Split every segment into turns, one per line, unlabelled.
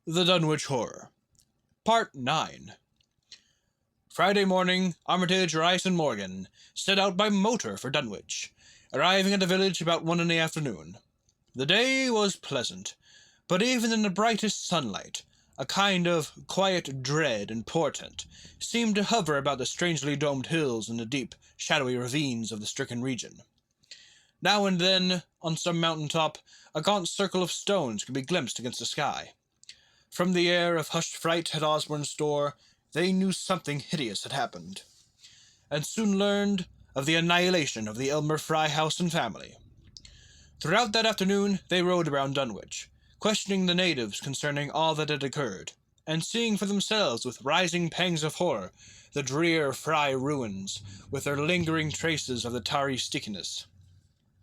The Dunwich Horror. Part 9. Friday morning, Armitage, Rice, and Morgan set out by motor for Dunwich, arriving at the village about 1 in the afternoon. The day was pleasant, but even in the brightest sunlight, a kind of quiet dread and portent seemed to hover about the strangely domed hills and the deep, shadowy ravines of the stricken region. Now and then, on some mountain top, a gaunt circle of stones could be glimpsed against the sky. From the air of hushed fright at Osborne's door, they knew something hideous had happened, and soon learned of the annihilation of the Elmer Fry house and family. Throughout that afternoon they rode around Dunwich, questioning the natives concerning all that had occurred, and seeing for themselves with rising pangs of horror the drear Fry ruins, with their lingering traces of the tarry stickiness.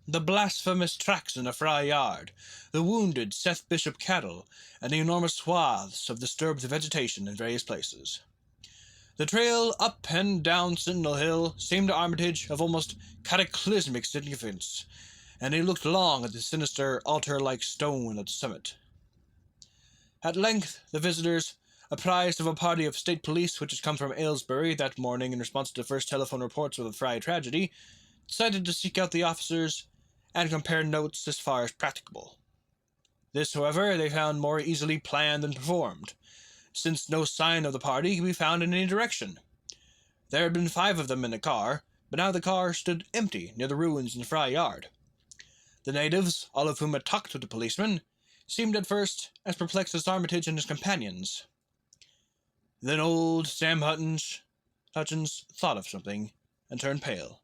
The blasphemous tracks in the Fry yard, the wounded Seth Bishop cattle, and the enormous swaths of disturbed vegetation in various places. The trail up and down Sentinel Hill seemed to Armitage of almost cataclysmic significance, and he looked long at the sinister altar-like stone at the summit. At length the visitors, apprised of a party of state police which had come from Aylesbury that morning in response to the first telephone reports of the Fry tragedy, decided to seek out the officers and compare notes as far as practicable. This, however, they found more easily planned than performed, since no sign of the party could be found in any direction. There had been 5 of them in the car, but now the car stood empty near the ruins in the Fry yard. The natives, all of whom had talked with the policeman, seemed at first as perplexed as Armitage and his companions. Then old Sam Hutchins thought of something and turned pale,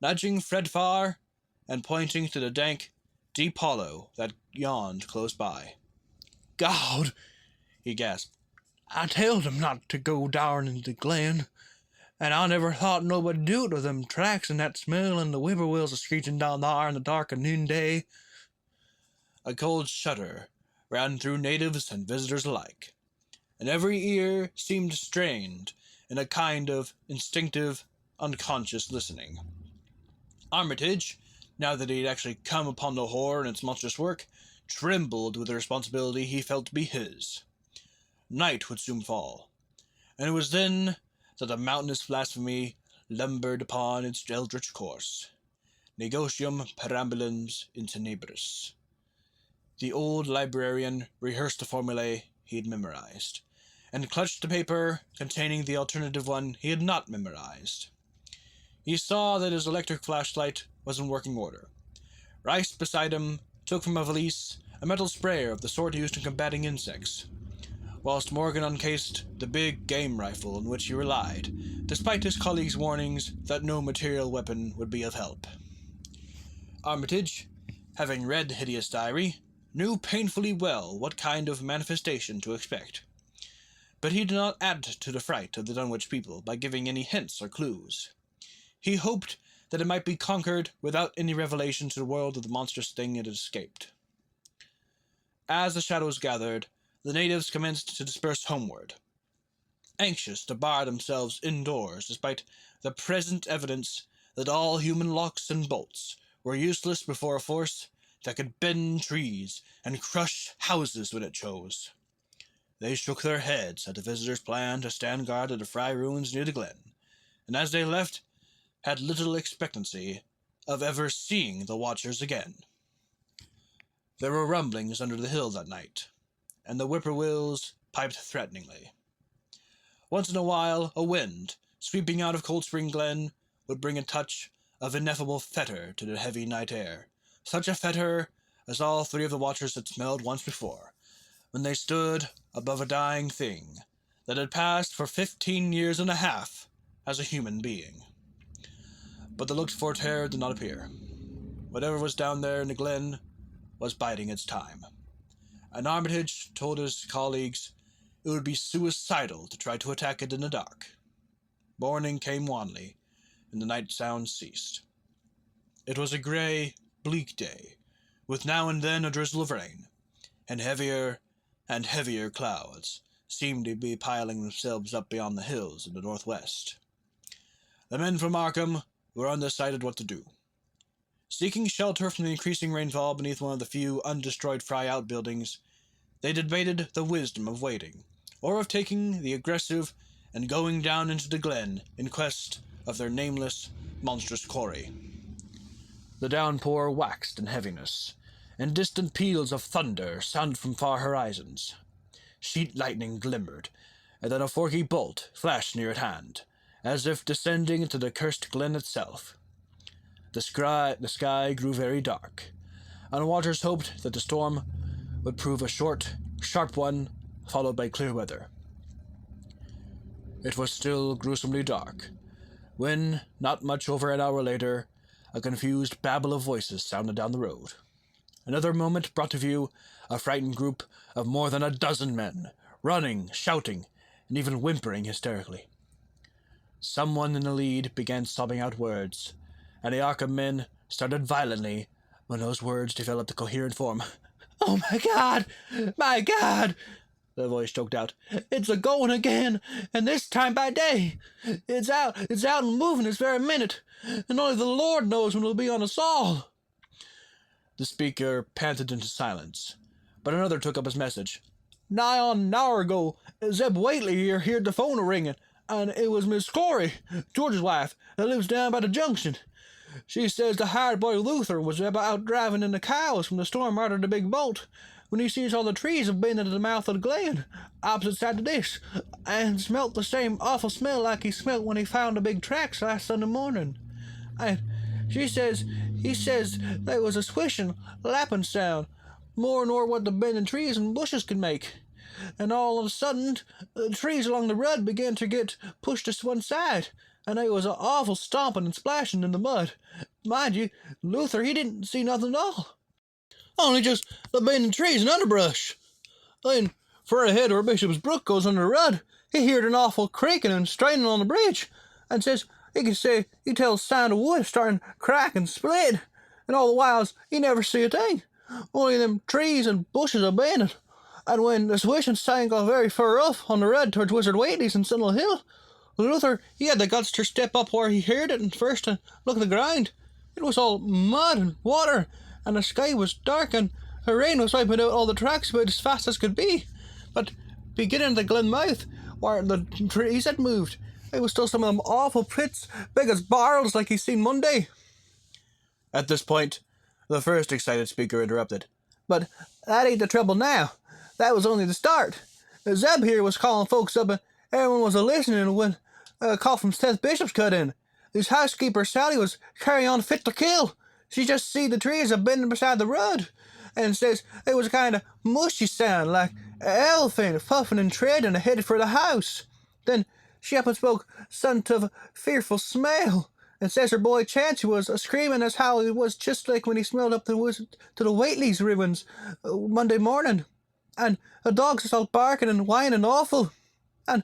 nudging Fred Farr and pointing to the dank, deep hollow that yawned close by.
"God!" he gasped. "I telled 'em not to go down in the glen, and I never thought nobody'd do it with them tracks and that smell and the whippoorwills a-screeching down thar in the dark of noonday."
A cold shudder ran through natives and visitors alike, and every ear seemed strained in a kind of instinctive, unconscious listening. Armitage, now that he had actually come upon the horror and its monstrous work, trembled with the responsibility he felt to be his. Night would soon fall, and it was then that the mountainous blasphemy lumbered upon its eldritch course. Negotium perambulans in tenebris. The old librarian rehearsed the formulae he had memorized, and clutched the paper containing the alternative one he had not memorized. He saw that his electric flashlight was in working order. Rice, beside him, took from a valise a metal sprayer of the sort used in combating insects, whilst Morgan uncased the big game rifle on which he relied, despite his colleague's warnings that no material weapon would be of help. Armitage, having read the hideous diary, knew painfully well what kind of manifestation to expect, but he did not add to the fright of the Dunwich people by giving any hints or clues. He hoped that it might be conquered without any revelation to the world of the monstrous thing it had escaped. As the shadows gathered, the natives commenced to disperse homeward, anxious to bar themselves indoors despite the present evidence that all human locks and bolts were useless before a force that could bend trees and crush houses when it chose. They shook their heads at the visitors' plan to stand guard at the Fry ruins near the glen, and as they left, had little expectancy of ever seeing the watchers again. There were rumblings under the hill that night, and the whippoorwills piped threateningly. Once in a while, a wind, sweeping out of Cold Spring Glen, would bring a touch of ineffable fetor to the heavy night air, such a fetor as all 3 of the watchers had smelled once before, when they stood above a dying thing that had passed for 15 years and a half as a human being. But the looked-for terror did not appear. Whatever was down there in the glen was biding its time, and Armitage told his colleagues it would be suicidal to try to attack it in the dark. Morning came wanly, and the night sounds ceased. It was a grey, bleak day, with now and then a drizzle of rain, and heavier clouds seemed to be piling themselves up beyond the hills in the northwest. The men from Markham were undecided what to do. Seeking shelter from the increasing rainfall beneath one of the few undestroyed Fry outbuildings, they debated the wisdom of waiting, or of taking the aggressive and going down into the glen in quest of their nameless, monstrous quarry. The downpour waxed in heaviness, and distant peals of thunder sounded from far horizons. Sheet lightning glimmered, and then a forky bolt flashed near at hand, as if descending into the cursed glen itself. The sky grew very dark, and Waters hoped that the storm would prove a short, sharp one, followed by clear weather. It was still gruesomely dark, when, not much over an hour later, a confused babble of voices sounded down the road. Another moment brought to view a frightened group of more than a dozen men, running, shouting, and even whimpering hysterically. Someone in the lead began sobbing out words, and the Arkham men started violently when those words developed a coherent form. "Oh, my God! My God!" the voice choked out. "It's a-going again, and this time by day. It's out and moving this very minute, and only the Lord knows when it'll be on us all." The speaker panted into silence, but another took up his message. "Nigh on an hour ago, Zeb Whately here heard the phone a-ringing, and it was Miss Corey, George's wife, that lives down by the junction. She says the hired boy Luther was out driving in the cows from the storm arter the big bolt, when he sees all the trees have been into the mouth of the glen, opposite side of this, and smelt the same awful smell like he smelt when he found the big tracks last Sunday morning. And he says there was a swishing, lapping sound, more nor what the bending trees and bushes could make. And all of a sudden, the trees along the road began to get pushed to one side, and there was an awful stomping and splashing in the mud. Mind you, Luther, he didn't see nothing at all. Only just the bending trees and underbrush. Then, fur ahead where Bishop's Brook goes under the road, he heard an awful creaking and straining on the bridge, and says he tells sound of wood starting to crack and split, and all the whiles he never see a thing, only them trees and bushes a bending. And when the swishing sound got very far off on the road towards Wizard Whately's and Sentinel Hill, Luther, he had the guts to step up where he heard it and first and look at the ground. It was all mud and water, and the sky was dark, and the rain was wiping out all the tracks about as fast as could be. But beginning at the glen mouth, where the trees had moved, there was still some of them awful pits, big as barrels like he seen Monday." At this point, the first excited speaker interrupted. "But that ain't the trouble now. That was only the start. Zeb here was calling folks up, and everyone was a-listening when a call from Seth Bishop's cut in. His housekeeper, Sally, was carrying on fit to kill. She just see the trees a-bending beside the road, and says it was a kind of mushy sound, like an elephant puffing and treading ahead for the house. Then she up and spoke something of a fearful smell, and says her boy Chancey was a-screaming as how it was just like when he smelled up to the Whately's ruins Monday morning. And the dogs was all barking and whining awful. And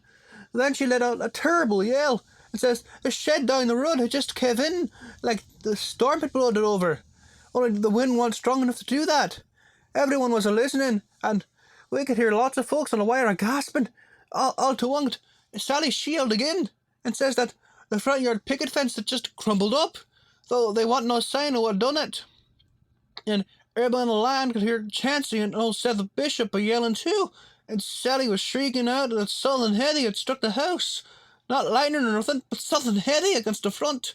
then she let out a terrible yell, and says the shed down the road had just caved in, like the storm had blowed it over. Only the wind wasn't strong enough to do that. Everyone was a-listening, and we could hear lots of folks on the wire a-gasping. All to once, Sally shield again, and says that the front yard picket fence had just crumbled up, though they want no sign of what done it. And everybody on the line could hear Chancey and old Seth Bishop a-yelling too, and Sally was shrieking out that something heavy had struck the house. Not lightning or nothing, but something heavy against the front.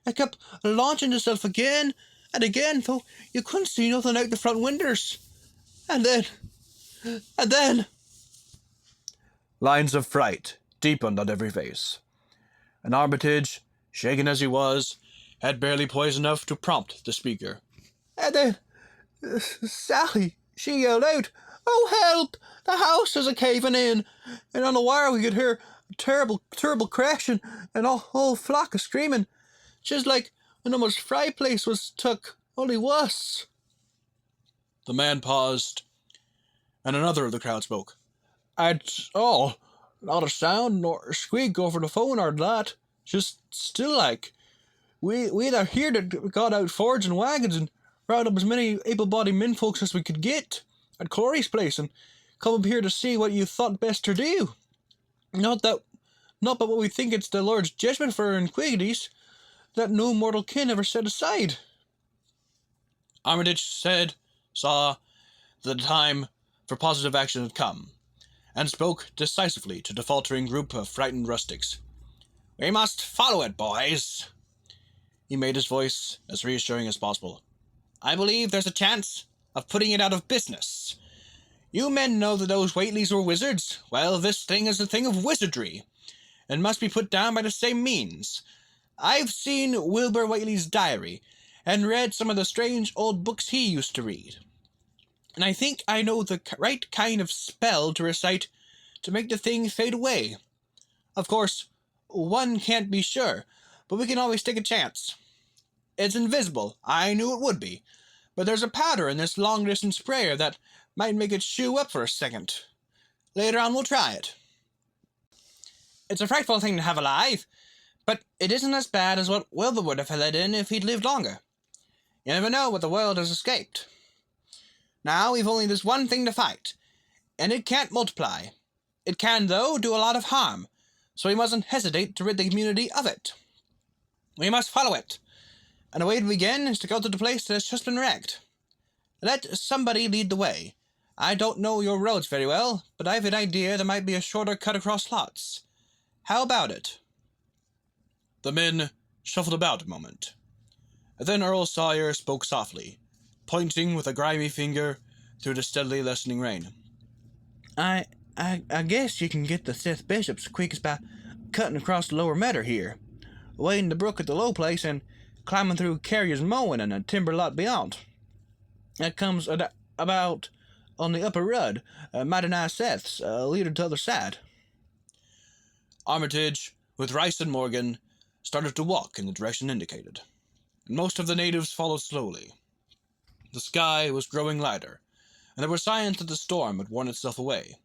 It kept launching itself again and again, though you couldn't see nothing out the front windows. And then... Lines of fright deepened on every face, and Armitage, shaken as he was, had barely poise enough to prompt the speaker. And then Sally, she yelled out, "Oh, help! The house is a-caving in!" And on the wire we could hear a terrible crashing and a whole flock of screaming, just like when almost Fry Place was took, only worse. The man paused, and another of the crowd spoke. "It's all not a sound nor a squeak over the phone or that, just still like. We'd heard it got out fords and wagons and round up as many able-bodied menfolks as we could get at Corey's place, and come up here to see what you thought best to do. Not but what we think it's the Lord's judgment for iniquities that no mortal kin ever set aside." Armitage saw that the time for positive action had come, and spoke decisively to the faltering group of frightened rustics. "We must follow it, boys." He made his voice as reassuring as possible. "I believe there's a chance of putting it out of business. You men know that those Whateleys were wizards. Well, this thing is a thing of wizardry, and must be put down by the same means. I've seen Wilbur Whately's diary, and read some of the strange old books he used to read. And I think I know the right kind of spell to recite to make the thing fade away. Of course, one can't be sure, but we can always take a chance. It's invisible, I knew it would be, but there's a powder in this long-distance sprayer that might make it shoo up for a second. Later on we'll try it. It's a frightful thing to have alive, but it isn't as bad as what Wilbur would have let in if he'd lived longer. You never know what the world has escaped. Now we've only this one thing to fight, and it can't multiply. It can, though, do a lot of harm, so we mustn't hesitate to rid the community of it. We must follow it, and the way to begin is to go to the place that has just been wrecked. Let somebody lead the way. I don't know your roads very well, but I've an idea there might be a shorter cut across lots. How about it?" The men shuffled about a moment. Then Earl Sawyer spoke softly, pointing with a grimy finger through the steadily lessening rain.
I guess you can get the Seth Bishops quickest by cutting across the lower meadow here, wading the brook at the low place, and climbing through Carrier's mowing and a timber lot beyond. That comes about on the upper rud, mighty nigh Seth's, leader to the other side.
Armitage, with Rice and Morgan, started to walk in the direction indicated, and most of the natives followed slowly. The sky was growing lighter, and there were signs that the storm had worn itself away.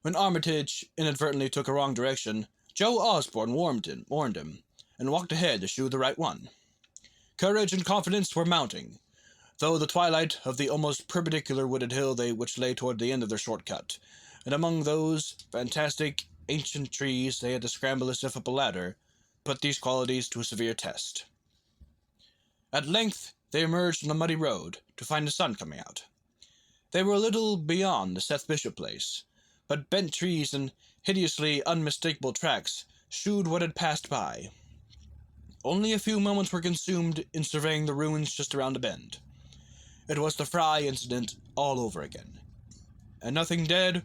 When Armitage inadvertently took a wrong direction, Joe Osborne warned him, and walked ahead to shoe the right one. Courage and confidence were mounting, though the twilight of the almost perpendicular wooded hill which lay toward the end of their shortcut, and among those fantastic ancient trees they had to scramble as if up a ladder, put these qualities to a severe test. At length they emerged on the muddy road to find the sun coming out. They were a little beyond the Seth Bishop place, but bent trees and hideously unmistakable tracks shewed what had passed by. Only a few moments were consumed in surveying the ruins just around a bend. It was the Fry incident all over again, and nothing dead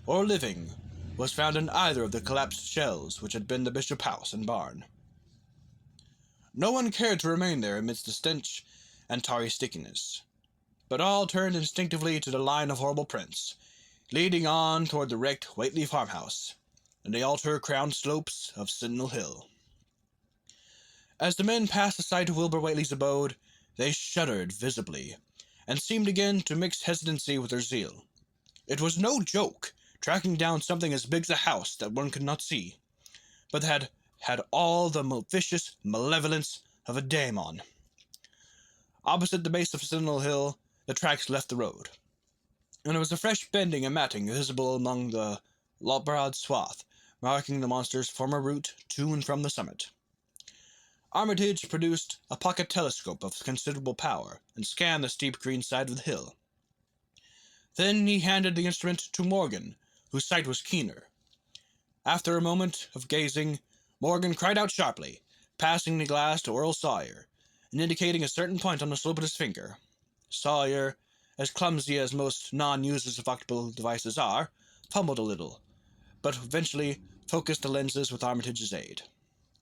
or living was found in either of the collapsed shells which had been the Bishop house and barn. No one cared to remain there amidst the stench and tarry stickiness, but all turned instinctively to the line of horrible prints, leading on toward the wrecked Whately farmhouse and the altar-crowned slopes of Sentinel Hill. As the men passed the sight of Wilbur Whately's abode, they shuddered visibly, and seemed again to mix hesitancy with their zeal. It was no joke, tracking down something as big as a house that one could not see, but had all the vicious malevolence of a daemon. Opposite the base of Sentinel Hill, the tracks left the road, and there was a fresh bending and matting visible among the broad swath, marking the monster's former route to and from the summit. Armitage produced a pocket telescope of considerable power and scanned the steep green side of the hill. Then he handed the instrument to Morgan, whose sight was keener. After a moment of gazing, Morgan cried out sharply, passing the glass to Earl Sawyer, and indicating a certain point on the slope of his finger. Sawyer, as clumsy as most non-users of optical devices are, fumbled a little, but eventually focused the lenses with Armitage's aid.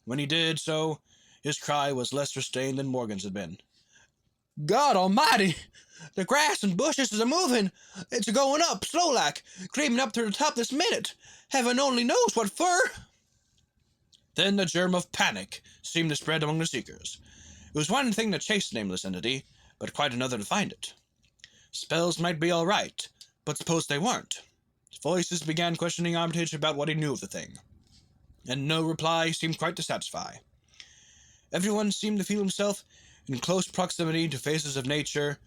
When he did so, his cry was less restrained than Morgan's had been.
"God almighty! The grass and bushes is a-moving. It's a-going up, slow-like, creeping up to the top this minute. Heaven only knows what for."
Then the germ of panic seemed to spread among the seekers. It was one thing to chase the nameless entity, but quite another to find it. Spells might be all right, but suppose they weren't? Voices began questioning Armitage about what he knew of the thing, and no reply seemed quite to satisfy. Everyone seemed to feel himself in close proximity to phases of nature,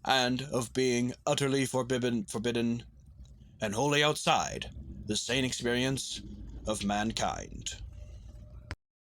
and of being utterly forbidden, and wholly outside the sane experience of mankind.